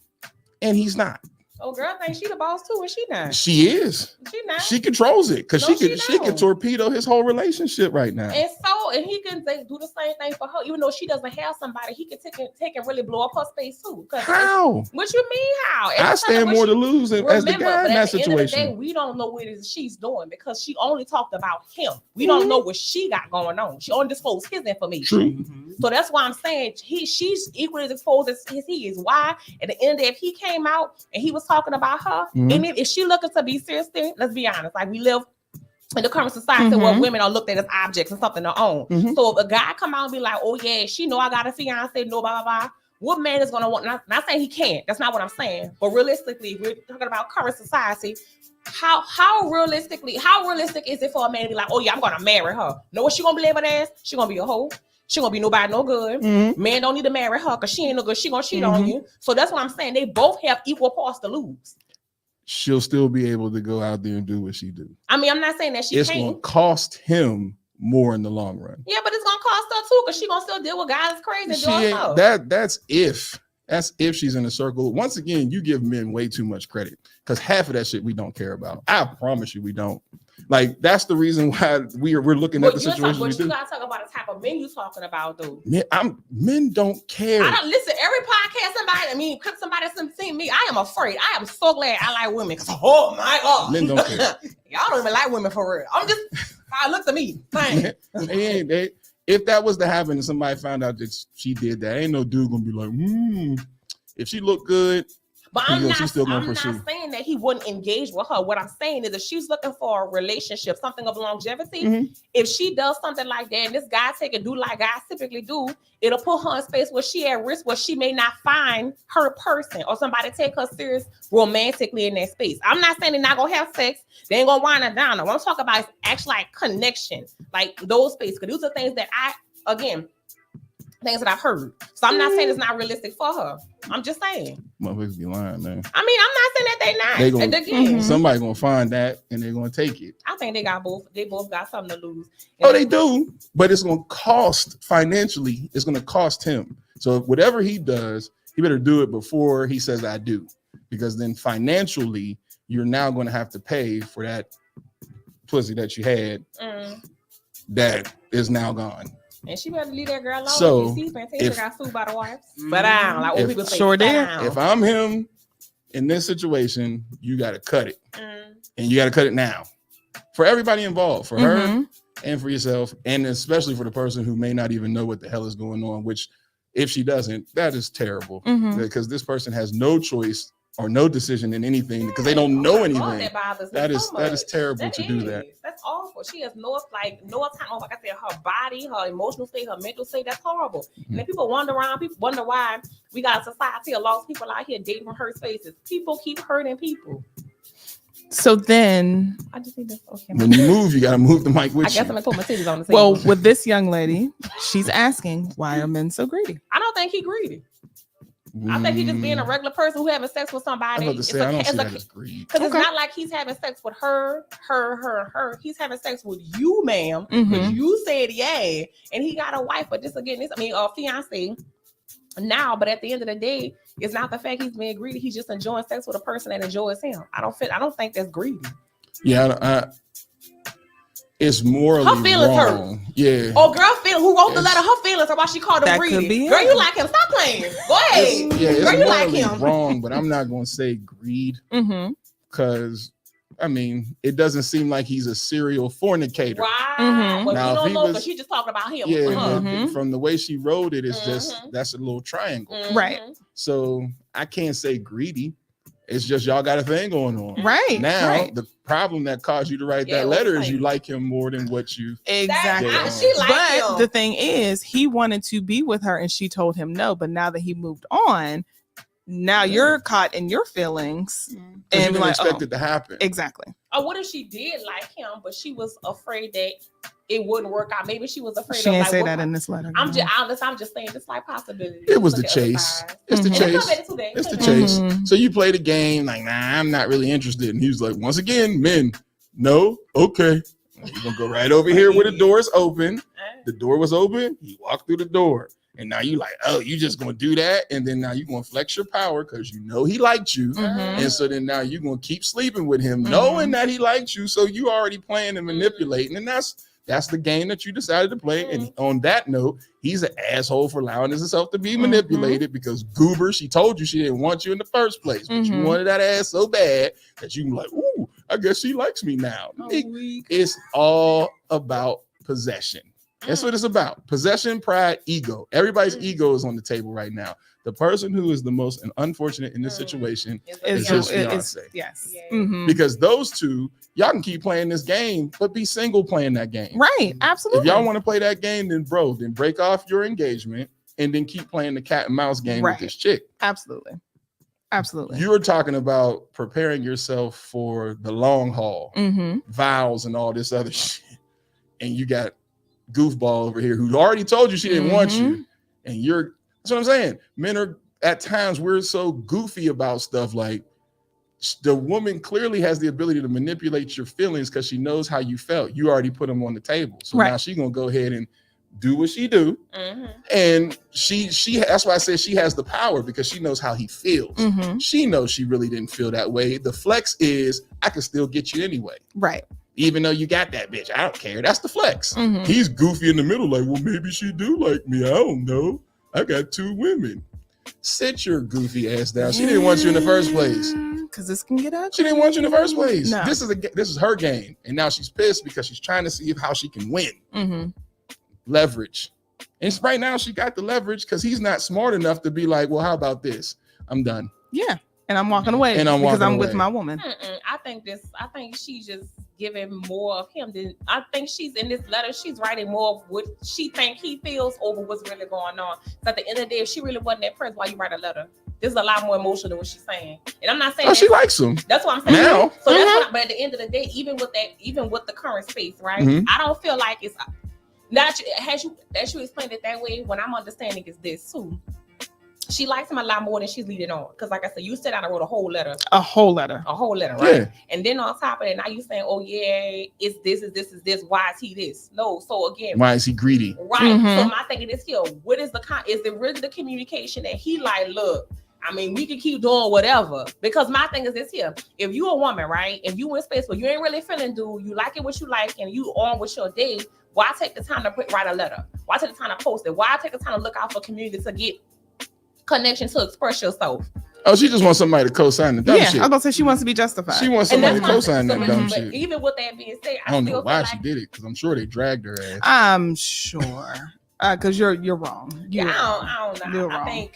he's not. Oh, girl thinks she the boss too, and she not. She is. She not. She controls it because she can torpedo his whole relationship right now. And he can do the same thing for her, even though she doesn't have somebody. He can take and really blow up her space too. How? What you mean how? I stand more to lose as the guy in that situation. End of the day, we don't know what it is she's doing because she only talked about him. We don't know what she got going on. She only disclosed his information. So that's why I'm saying she's equally as exposed as he is. Why? At the end of the day, if he came out and he was talking about her, and if she looking to be serious, then let's be honest, like we live in the current society where women are looked at as objects and something to own. So if a guy come out and be like, oh yeah, she know I got a fiance, no blah blah blah, what man is gonna want? Not saying he can't, that's not what I'm saying, but realistically, we're talking about current society. How realistic is it for a man to be like, oh yeah, I'm gonna marry her? Know what she gonna be labeled as? She gonna be a hoe. She gonna be nobody no good. Man don't need to marry her because she ain't no good. She gonna cheat on you. So that's what I'm saying. They both have equal parts to lose. She'll still be able to go out there and do what she do. I mean, I'm not saying that it's can't. Gonna cost him more in the long run. Yeah, but it's gonna cost her too because she gonna still deal with guys crazy and doing stuff. That's if That's if she's in a circle. Once again, you give men way too much credit because half of that shit we don't care about. I promise you, we don't. Like that's the reason why we're looking at the situation we But you do. gotta talk about the type of men you talking about, though. Men don't care. I don't listen. Every podcast, somebody see me. I am afraid. I am so glad I like women. Oh my god, Men don't care. Y'all don't even like women for real. I'm just. Look at me. If that was to happen and somebody found out that she did that, ain't no dude gonna be like, if she looked good, but I'm not pursue. saying that he wouldn't engage with her. What I'm saying is if she's looking for a relationship, something of longevity, if she does something like that and this guy do like guys typically do, it'll put her in space where she at risk, where she may not find her person or somebody take her serious romantically in that space. I'm not saying they're not gonna have sex, they ain't gonna wind her down. What I'm talking about is actually like connection, like those spaces. Because these are things that things that I've heard. So I'm not saying it's not realistic for her. I'm just saying. Motherfuckers be lying, man. I mean, I'm not saying that they not. Again, somebody gonna find that and they're gonna take it. I think they both got something to lose. Oh, they do, but it's gonna cost financially. It's gonna cost him. So whatever he does, he better do it before he says I do, because then financially you're now gonna have to pay for that pussy that you had that is now gone. And she better leave that girl alone. So if got sued by the wives, but down, like old people say, sure did. If I'm him in this situation, you got to cut it, and you got to cut it now for everybody involved, for her and for yourself, and especially for the person who may not even know what the hell is going on. Which, if she doesn't, that is terrible because this person has no choice or no decision in anything because they don't know anything. That is terrible to do that. That's awful. She has no time. Like I said, her body, her emotional state, her mental state. That's horrible. And then people wonder why we got a society of lost people out here dating from hurt spaces. People keep hurting people. So then, I just need this. Okay. When you move, you gotta move the mic with you. I guess I'm gonna put my titties on the table. Well, with this young lady, she's asking, why are men so greedy? I don't think he greedy. I think he's just being a regular person who having sex with somebody. I don't see that as greed. Because it's not like he's having sex with her. He's having sex with you, ma'am. Because you said yeah, and he got a wife. But a fiance now. But at the end of the day, it's not the fact he's being greedy. He's just enjoying sex with a person that enjoys him. I don't think that's greedy. Yeah, it's morally her feelings wrong. Hurt. Yeah. Oh, girl, who wrote the letter? Her feelings are why she called him greedy. Girl, you like him? Stop playing. Go ahead. It's girl, you morally like him? Wrong, but I'm not going to say greed because it doesn't seem like he's a serial fornicator. Right. Well, now, you don't know because she just talking about him. Yeah. From the way she wrote it, it's just that's a little triangle. Right. So I can't say greedy. It's just y'all got a thing going on. Right. Now, the problem that caused you to write that letter is you like him more than what you... Exactly. But the thing is, he wanted to be with her and she told him no. But now that he moved on, now you're caught in your feelings. And you didn't expect it to happen. Exactly. Or what if she did like him, but she was afraid that it wouldn't work out? Maybe she was afraid. She didn't say that in this letter. I'm just saying this like possibility. It was the chase. It's the chase. It's the chase. So you play the game like, nah, I'm not really interested. And he was like, once again, men, no, okay. You're gonna go right over here where the door is open. The door was open. He walked through the door. And now you like, oh, you just gonna do that, and then now you're gonna flex your power because you know he liked you, and so then now you're gonna keep sleeping with him, knowing that he liked you. So you already playing and manipulating, and that's the game that you decided to play. And on that note, he's an asshole for allowing himself to be manipulated because Goober, she told you she didn't want you in the first place, but you wanted that ass so bad that you like, ooh, I guess she likes me now. It's all about possession. That's what it's about. Possession, pride, ego. Everybody's ego is on the table right now. The person who is the most unfortunate in this situation is his fiance. Yes. Because those two, y'all can keep playing this game, but be single playing that game. Right. Absolutely. If y'all want to play that game, then break off your engagement and then keep playing the cat and mouse game with this chick. Absolutely. Absolutely. You're talking about preparing yourself for the long haul, vows and all this other shit. And you got goofball over here who already told you she didn't want you, and that's what I'm saying. Men are at times, we're so goofy about stuff. Like the woman clearly has the ability to manipulate your feelings because she knows how you felt. You already put them on the table, so now she's gonna go ahead and do what she do, Mm-hmm. and she that's why I said she has the power because she knows how he feels. Mhm. She knows she really didn't feel that way. The flex is I can still get you anyway, Right. even though you got that bitch. I don't care. That's the flex. Mhm. He's goofy in the middle, like, well, maybe she do like me. I don't know. I got 2 women. Sit your goofy ass down. She didn't want you in the first place. Because this can get ugly. She didn't want you in the first place. No. This is her game, and now she's pissed because she's trying to see how she can win. Mm-hmm. Leverage. And right now she got the leverage because he's not smart enough to be like, well, how about this? I'm done. Yeah. And I'm walking away And I'm because walking I'm with away. my woman. I think she's just giving more of him than I think she's in this letter. She's writing more of what she think he feels over what's really going on. So at the end of the day, if she really wasn't that person, why you write a letter? There's a lot more emotion than what she's saying. And I'm not saying Oh, she likes him. that's what I'm saying. Now. So that's what, but at the end of the day, even with the current space, right? Mhm. I don't feel like it's not as you explained it that way. When I'm understanding is this too. She likes him a lot more than she's leading on. Because like I said, you said I wrote a whole letter. A whole letter. Right? Yeah. And then on top of that, now you saying, oh yeah, it's this, is this, is this. Why is he this? No. So again, Why is he greedy? right. Mhm. So my thinking is here. What is is it really the communication that he like, look, I mean, we can keep doing whatever. Because my thing is this here. If you a woman, right? If you in space where you ain't really feeling dude, you like it what you like, and you on with your day, why take the time to write a letter? Why take the time to post it? Why take the time to look out for community to get connection to express yourself? Oh, she just wants somebody to co-sign the dumb Yeah, shit. I was gonna say she wants to be justified. She wants And somebody that's to my co-sign that so, dumb but shit. even with that being said, I don't know still why feel she like, did it because I'm sure they dragged her ass. I'm sure. Because you're wrong. You're wrong. I don't know. You're I wrong.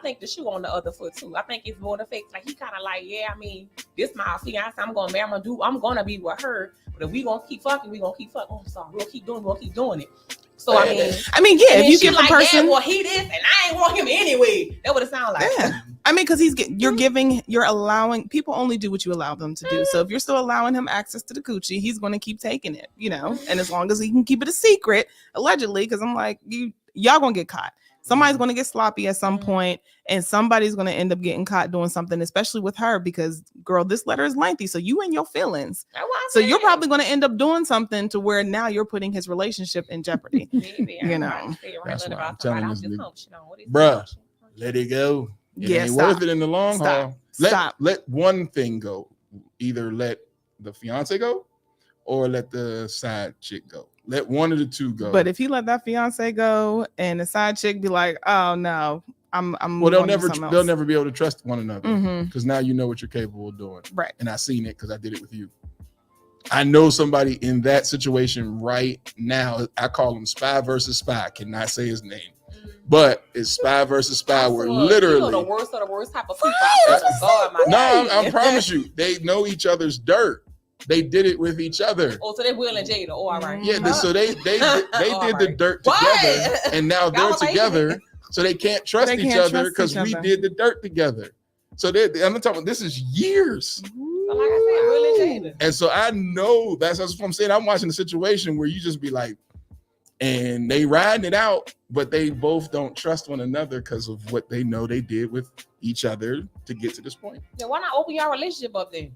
think the shoe on the other foot too. I think it's more the fact like he kind of like, yeah, I mean, this my fiance. I'm gonna marry my dude. I'm gonna be with her. But if we gonna keep fucking, we gonna keep fucking. Oh, I'm sorry. We'll keep doing it. So I mean, yeah, and if you she give like, a person, yeah, well, he this, and I ain't want him anyway. That would it sound like. yeah. I mean, because you're allowing people only do what you allow them to do. So if you're still allowing him access to the coochie, he's going to keep taking it, and as long as he can keep it a secret, allegedly, because I'm like, y'all gonna get caught. Somebody's going to get sloppy at some point, and somebody's going to end up getting caught doing something, especially with her, because girl, this letter is lengthy. So you and your feelings. So you're probably going to end up doing something to where now you're putting his relationship in jeopardy. That's why I'm telling this nigga, bruh, let it go. It ain't worth it in the long haul. Let one thing go. Either let the fiance go or let the side chick go. Let one of the two go. But if he let that fiance go and the side chick be like, oh no, I'm well, they'll never be able to trust one another because now you know what you're capable of doing. Right. And I seen it because I did it with you. I know somebody in that situation right now. I call him spy versus spy. I cannot say his name. But it's spy versus spy where literally the worst of the worst type of people. I promise you, they know each other's dirt. They did it with each other. Oh, so they Will and Jada. Oh, all right. Yeah, so they did the dirt together, and now they're together, so they can't trust each other because we did the dirt together. So I'm talking. This is years. So like I said, Will and Jada. And so I know that's what I'm saying. I'm watching a situation where you just be like, and they riding it out, but they both don't trust one another because of what they know they did with each other to get to this point. Yeah, why not open your relationship up then?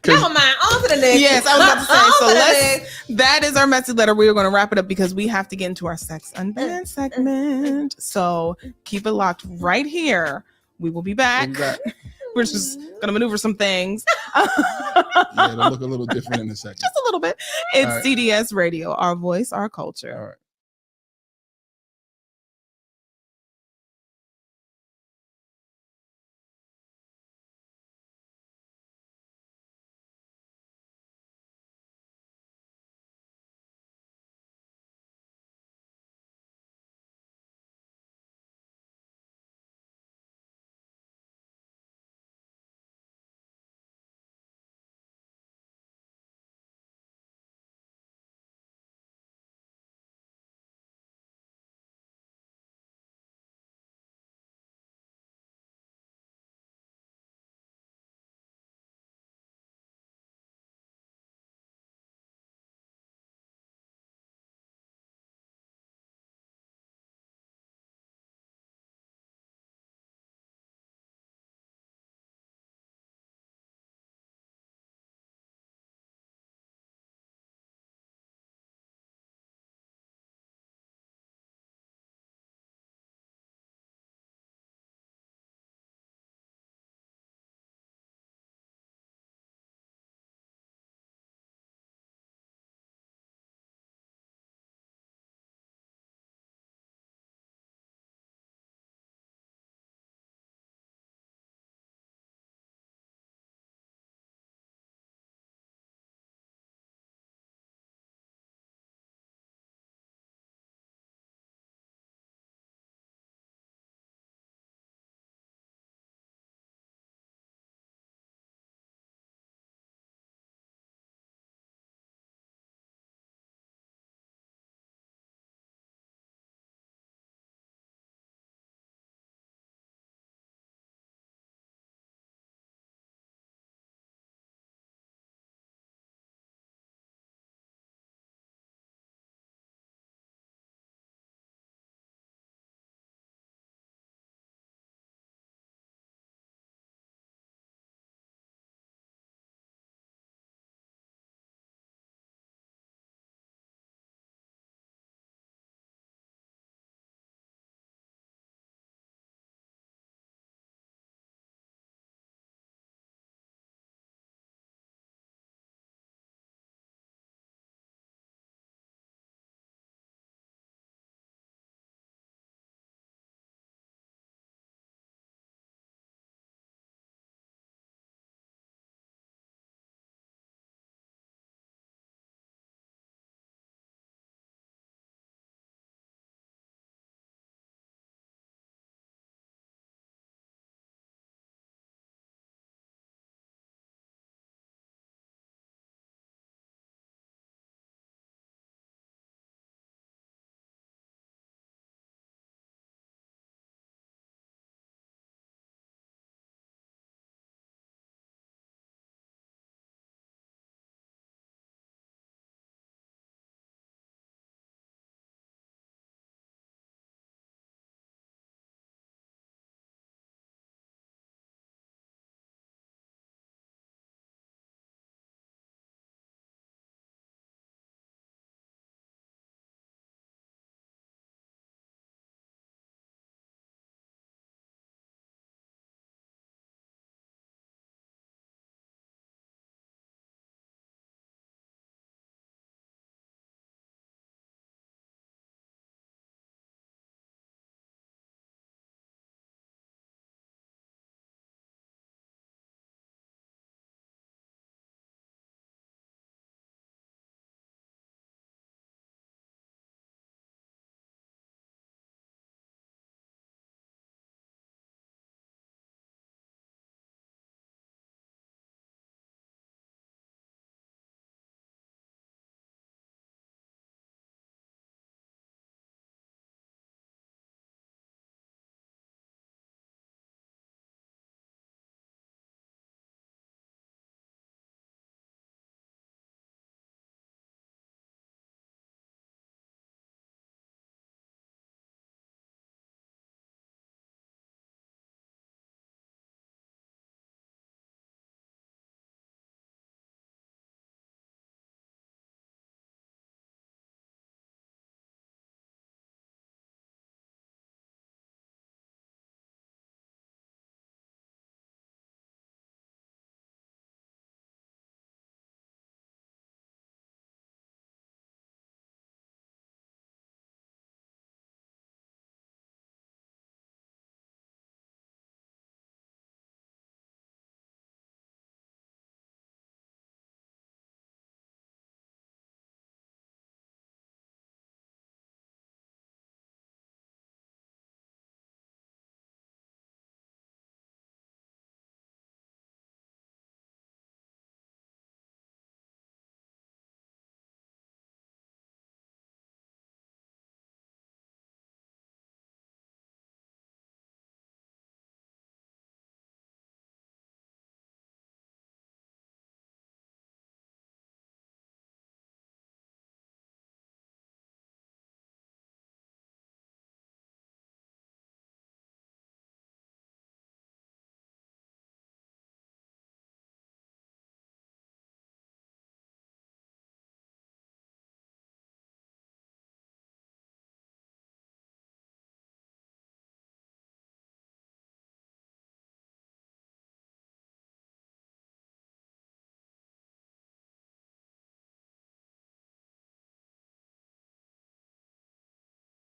Never mind. On to the next. Yes, I was about to say. So that is our message letter. We are going to wrap it up because we have to get into our Sex Unbanned segment. So keep it locked right here. We will be back. We're just going to maneuver some things. Yeah, it'll look a little different in a second. Just a little bit. It's CDS Radio, our voice, our culture. All right.